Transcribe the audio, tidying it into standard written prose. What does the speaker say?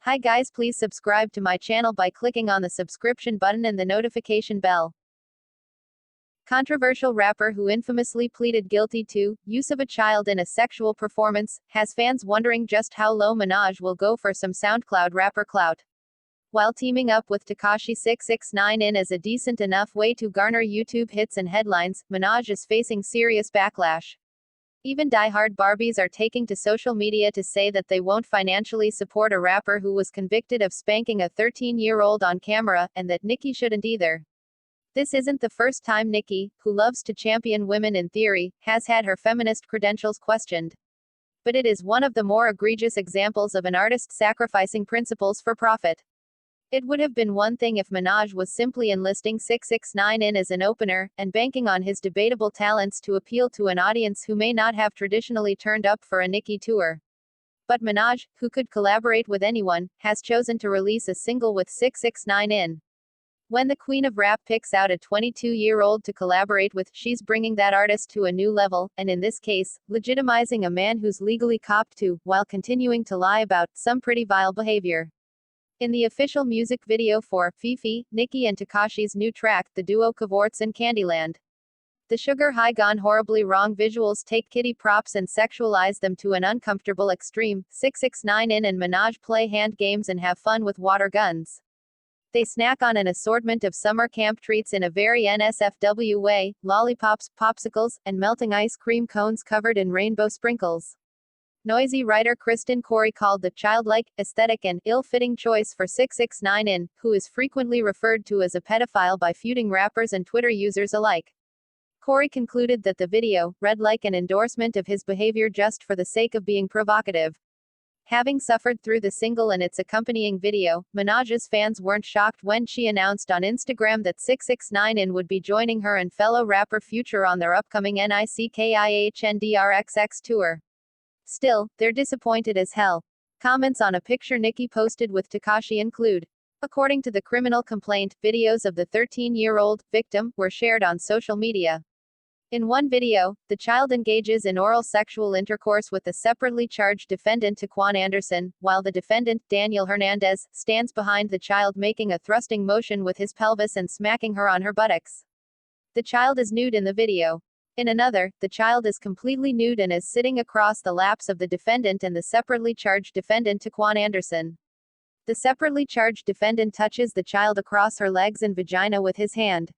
Hi guys, please subscribe to my channel by clicking on the subscription button and the notification bell. Controversial rapper who infamously pleaded guilty to use of a child in a sexual performance has fans wondering just how low Minaj will go for some SoundCloud rapper clout. While teaming up with Tekashi 6ix9ine in as a decent enough way to garner YouTube hits and headlines, Minaj is facing serious backlash. Even die-hard Barbies are taking to social media to say that they won't financially support a rapper who was convicted of spanking a 13-year-old on camera, and that Nicki shouldn't either. This isn't the first time Nicki, who loves to champion women in theory, has had her feminist credentials questioned. But it is one of the more egregious examples of an artist sacrificing principles for profit. It would have been one thing if Minaj was simply enlisting 6ix9ine in as an opener, and banking on his debatable talents to appeal to an audience who may not have traditionally turned up for a Nicki tour. But Minaj, who could collaborate with anyone, has chosen to release a single with 6ix9ine in. When the queen of rap picks out a 22-year-old to collaborate with, she's bringing that artist to a new level, and in this case, legitimizing a man who's legally copped to, while continuing to lie about, some pretty vile behavior. In the official music video for Fifi, Nicki and Tekashi's new track, the duo cavorts in Candyland. The sugar high gone horribly wrong visuals take kitty props and sexualize them to an uncomfortable extreme. 6ix9ine and Minaj play hand games and have fun with water guns. They snack on an assortment of summer camp treats in a very NSFW way, lollipops, popsicles, and melting ice cream cones covered in rainbow sprinkles. Noisy writer Kristen Corey called the childlike, aesthetic and ill-fitting choice for 6ix9ine, who is frequently referred to as a pedophile by feuding rappers and Twitter users alike. Corey concluded that the video read like an endorsement of his behavior just for the sake of being provocative. Having suffered through the single and its accompanying video, Minaj's fans weren't shocked when she announced on Instagram that 6ix9ine would be joining her and fellow rapper Future on their upcoming NICKIHNDRXX tour. Still, they're disappointed as hell. Comments on a picture Nicki posted with Tekashi include. According to the criminal complaint, videos of the 13-year-old victim were shared on social media. In one video, the child engages in oral sexual intercourse with the separately charged defendant Taquan Anderson, while the defendant, Daniel Hernandez, stands behind the child making a thrusting motion with his pelvis and smacking her on her buttocks. The child is nude in the video. In another, the child is completely nude and is sitting across the laps of the defendant and the separately charged defendant Taquan Anderson. The separately charged defendant touches the child across her legs and vagina with his hand.